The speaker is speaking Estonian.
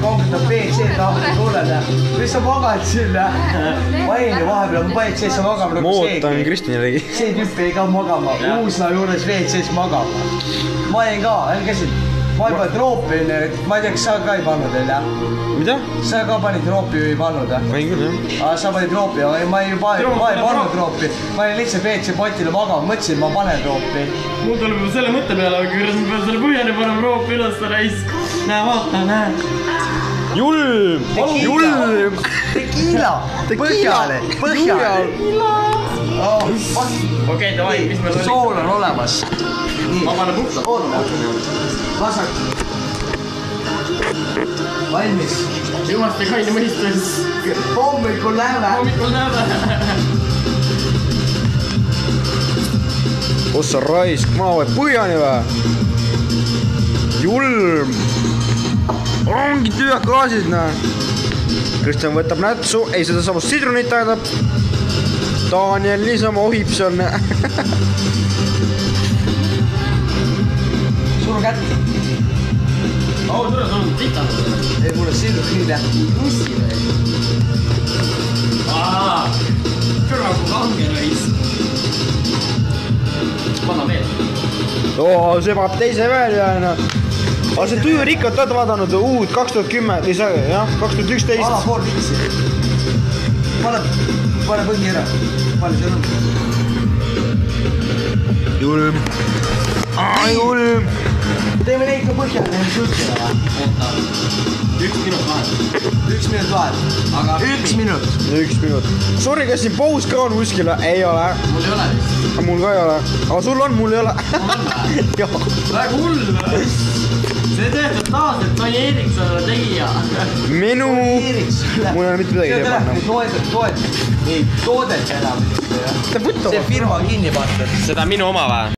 kongutab WC tahti tuulele. Mis sa magad siin? Ma ei ju vahepeal on WC-s sa magab nagu see. Ma ootan Kristjanilegi. See tüüp ei ka magama. Uusla juures WC-s magama. Ma jäin ka, käisin. Ma ei pane troopi, ma ei tea, kas sa ka ei pannud veel, jah? Mida? Sa ka panid troopi või ei pannud, jah? Panin küll, jah. Sa panid troopi, ma ei pannud troopi. Ma olin lihtsalt WC potile magama, mõtlesin, ma panen troopi. Mul tuleb juba selle mõtte peale, aga kuidas ma pean selle põhjani panema troopi üles raisk. Näe, vaata, näe. Julm! Tequila! Põhjale! Okei, davai, mis meil oli? Sool on olemas. Ma panen puksa. Oota. Vasak. Valmis. Jumaste kaine mõistus. Hommikul näeme. Hommikul näeme. Ossa raisk, ma võin põhjani või? Julm! Ongi tühjad klaasid, näe. Kristjan võtab nätsu, ei seda samast sidrunit tähendab. Daniel niisama ohib seal, näe. Suru kätt. Tule, sul on titanud. Ei, mulle sildu kiile. Kussi või? Kõrva kui kange raisk. Panna veel. See paneb teise veel ja aga see tuju rikkalt oled vaadanud uud 2010 või see, jah, 2011. Ala pool viitsi. Pane põhi ära. Pane see rõmb. Julm. Julm. Teeme neid ka põhjal, neil sultsile või? Oota. 1 minut vahel. 1 minut vahel. Aga 1 minut. 1 minut. Sorry, kas siin paus ka on kuskil? Ei ole. Mul ei ole vist. Mul ka ei ole. Aga sul on, mul ei ole. Mul on või? Väga hull või? See töötab taas, et Tony Erikson on tegija. Minu. Mul ei ole mitte midagi teha panna. Ei, toodet enam. See firma kinni pandud. Seda minu oma või?